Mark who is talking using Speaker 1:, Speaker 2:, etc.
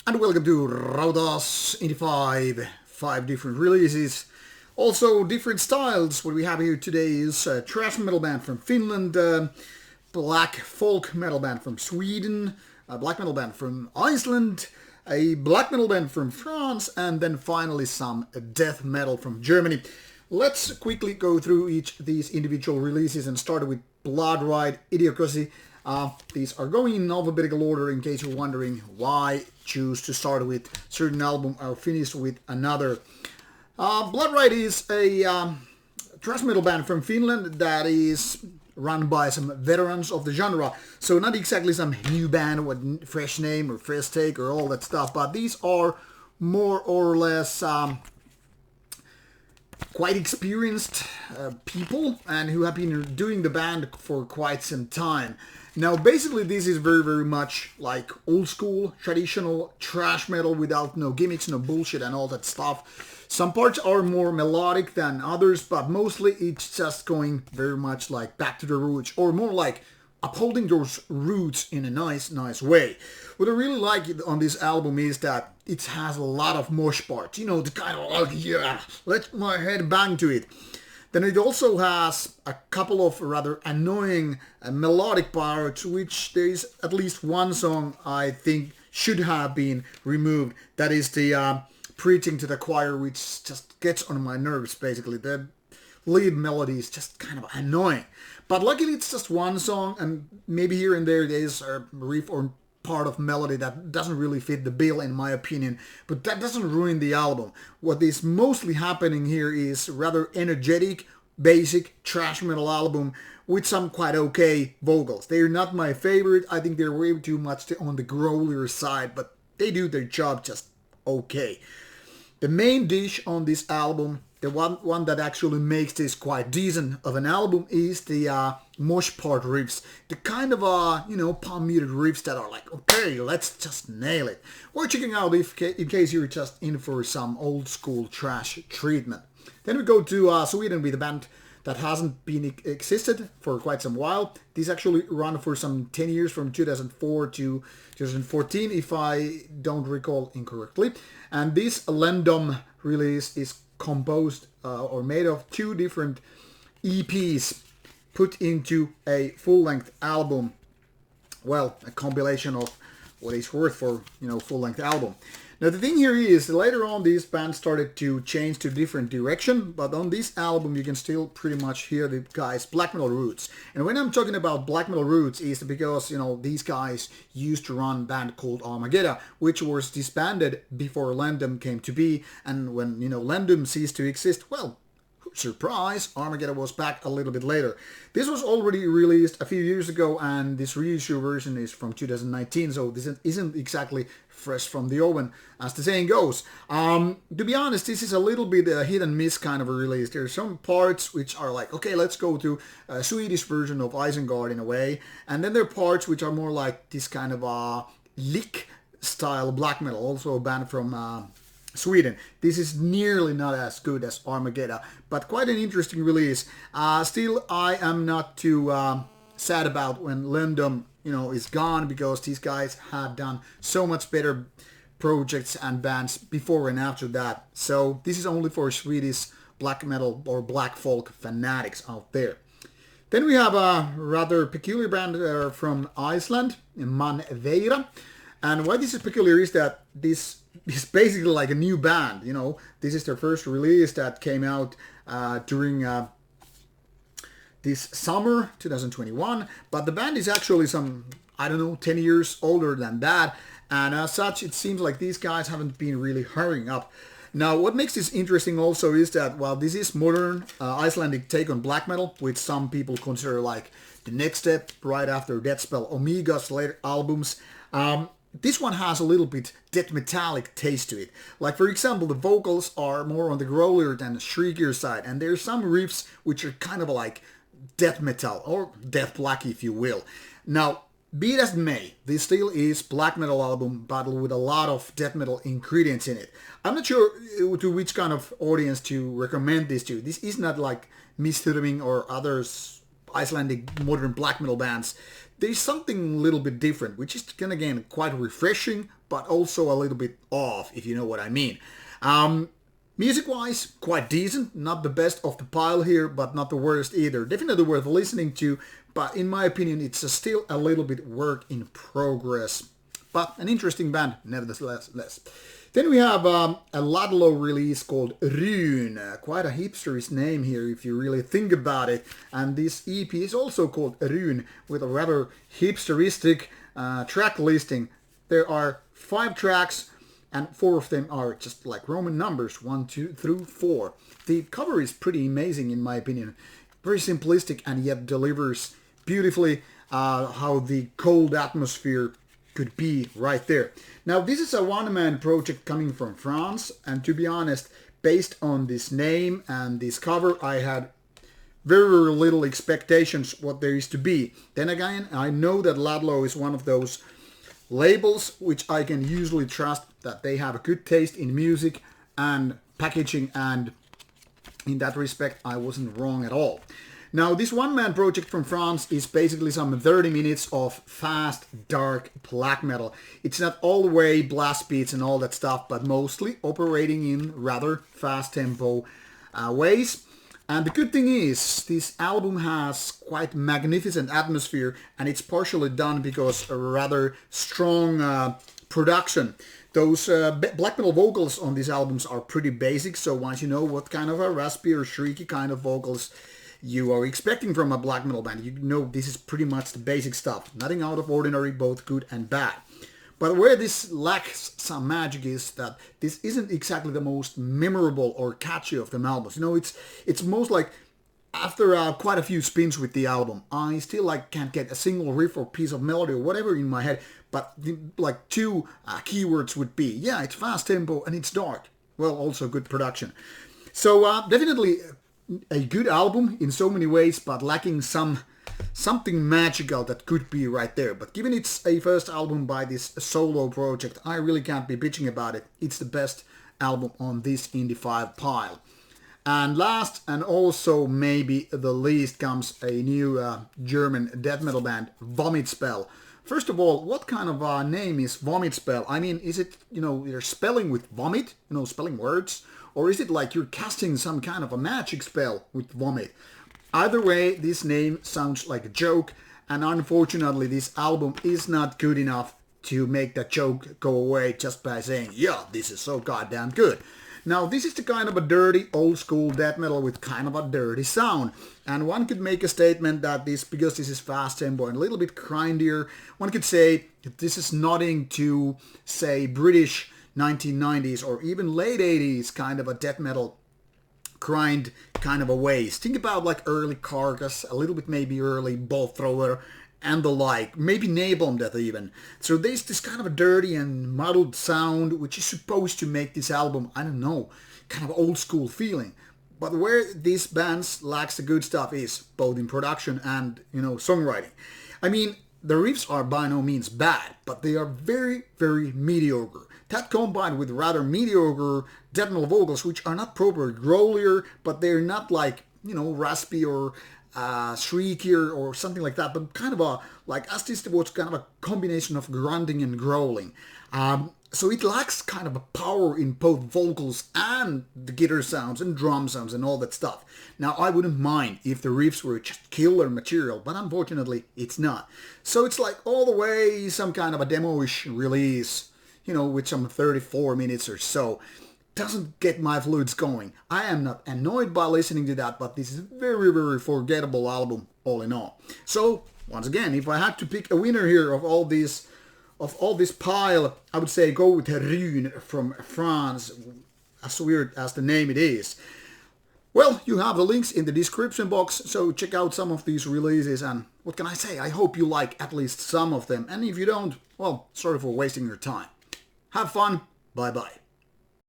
Speaker 1: And welcome to Rauta's 5 different releases. Also different styles. What we have here today is a thrash metal band from Finland, black folk metal band from Sweden, a black metal band from Iceland, a black metal band from France, and then finally some death metal from Germany. Let's quickly go through each of these individual releases and start with Bloodride, Idiocracy. These are going in alphabetical order in case you're wondering why choose to start with certain album or finish with another. Bloodride is a thrash metal band from Finland that is run by some veterans of the genre. So not exactly some new band with fresh name or fresh take or all that stuff, but these are more or less quite experienced people and who have been doing the band for quite some time. Now basically this is very much like old school traditional thrash metal without no gimmicks, no bullshit and all that stuff. Some parts are more melodic than others, but mostly it's just going very much like back to the roots, or more like upholding those roots in a nice way. What I really like on this album is that it has a lot of mosh parts, you know, the kind of like, yeah, let my head bang to it. Then it also has a couple of rather annoying melodic parts, which there is at least one song I think should have been removed. That is the preaching to the choir, which just gets on my nerves basically. The lead melody is just kind of annoying. But luckily it's just one song, and maybe here and there there's a riff or part of melody that doesn't really fit the bill in my opinion, but that doesn't ruin the album. What is mostly happening here is rather energetic, basic thrash metal album with some quite okay vocals. They're not my favorite. I think they're way too much on the growlier side, but they do their job just okay. The main dish on this album, the one that actually makes this quite decent of an album, is the mosh part riffs. The kind of, palm-muted riffs that are like, okay, let's just nail it. We're checking out in case you're just in for some old school thrash treatment. Then we go to Sweden with a band that hasn't been existed for quite some while. These actually run for some 10 years, from 2004 to 2014, if I don't recall incorrectly. And this Lönndon release is composed or made of 2 different EPs put into a full-length album. Well, a compilation of what is worth for, full-length album. Now the thing here is, later on this band started to change to different direction, but on this album you can still pretty much hear the guys' black metal roots. And when I'm talking about black metal roots is because, these guys used to run a band called Armageddon, which was disbanded before Lönndon came to be, and when, Lönndon ceased to exist, well, surprise, Armageddon was back a little bit later. This was already released a few years ago, and this reissue version is from 2019, so this isn't exactly fresh from the oven, as the saying goes. To be honest, this is a little bit a hit and miss kind of a release. There are some parts which are like, okay, let's go to a Swedish version of Isengard in a way, and then there are parts which are more like this kind of lick style black metal, also a band from Sweden. This is nearly not as good as Armageddon, but quite an interesting release. Still, I am not too sad about when Lönndon, is gone, because these guys have done so much better projects and bands before and after that. So this is only for Swedish black metal or black folk fanatics out there. Then we have a rather peculiar band from Iceland, Mannveira. And why this is peculiar is that this is basically like a new band, This is their first release that came out during this summer, 2021. But the band is actually 10 years older than that. And as such, it seems like these guys haven't been really hurrying up. Now, what makes this interesting also is that, while this is modern Icelandic take on black metal, which some people consider like the next step right after Deathspell Omega's later albums, this one has a little bit death metallic taste to it. Like, for example, the vocals are more on the growlier than the shriekier side, and there's some riffs which are kind of like death metal, or death black if you will. Now, be it as it may, this still is black metal album, but with a lot of death metal ingredients in it. I'm not sure to which kind of audience to recommend this to. This is not like Mistyrming or others Icelandic modern black metal bands. there's something a little bit different, which is again quite refreshing, but also a little bit off, if you know what I mean. Music-wise, quite decent. Not the best of the pile here, but not the worst either. Definitely worth listening to, but in my opinion, it's still a little bit work in progress. But an interesting band, nevertheless. Then we have a Ludlow release called Rüyyn. Quite a hipsterist name here if you really think about it. And this EP is also called Rüyyn, with a rather hipsteristic track listing. There are 5 tracks, and 4 of them are just like Roman numbers, 1, 2 through 4. The cover is pretty amazing in my opinion. Very simplistic and yet delivers beautifully how the cold atmosphere could be right there. Now this is a one-man project coming from France, and to be honest, based on this name and this cover, I had very, very little expectations what there is to be. Then again, I know that Ludlow is one of those labels which I can usually trust that they have a good taste in music and packaging, and in that respect I wasn't wrong at all. Now this one-man project from France is basically some 30 minutes of fast, dark black metal. It's not all the way blast beats and all that stuff, but mostly operating in rather fast tempo ways. And the good thing is, this album has quite magnificent atmosphere, and it's partially done because a rather strong production. Those black metal vocals on these albums are pretty basic, so once you know what kind of a raspy or shrieky kind of vocals you are expecting from a black metal band, you know this is pretty much the basic stuff. Nothing out of ordinary, both good and bad. But where this lacks some magic is that this isn't exactly the most memorable or catchy of them albums. You know, it's most like after quite a few spins with the album, I still can't get a single riff or piece of melody or whatever in my head. But like 2 keywords would be, yeah, it's fast tempo and it's dark. Well, also good production. So definitely a good album in so many ways, but lacking something magical that could be right there. But given it's a first album by this solo project, I really can't be bitching about it. It's the best album on this Indie 5 pile. And last, and also maybe the least, comes a new German death metal band, Vomit Spell. First of all, what kind of name is Vomit Spell? I mean, is it, you're spelling with vomit, spelling words? Or is it like you're casting some kind of a magic spell with vomit? Either way, this name sounds like a joke, and unfortunately this album is not good enough to make that joke go away just by saying, yeah, this is so goddamn good. Now this is the kind of a dirty old school death metal with kind of a dirty sound, and one could make a statement that because this is fast tempo and a little bit grindier, one could say that this is nodding to, say, British 1990s or even late 80s kind of a death metal grind kind of a ways. Think about like early Carcass, a little bit maybe early Bolt Thrower and the like, maybe Napalm Death even. So there's this kind of a dirty and muddled sound which is supposed to make this album, I don't know, kind of old school feeling. But where these bands lacks the good stuff is both in production and, songwriting. I mean, the riffs are by no means bad, but they are very, very mediocre. That combined with rather mediocre death metal vocals, which are not proper growlier, but they're not like, raspy or shriekier or something like that, but kind of as this was kind of a combination of grunting and growling. So it lacks kind of a power in both vocals and the guitar sounds and drum sounds and all that stuff. Now I wouldn't mind if the riffs were just killer material, but unfortunately it's not. So it's like all the way some kind of a demo-ish release, with some 34 minutes or so. Doesn't get my fluids going. I am not annoyed by listening to that, but this is a very, very forgettable album all in all. So once again, if I had to pick a winner here of all this pile, I would say go with Rüyyn from France, as weird as the name it is. Well, you have the links in the description box, so check out some of these releases, and what can I say? I hope you like at least some of them, and if you don't, well, sorry for wasting your time. Have fun, bye bye.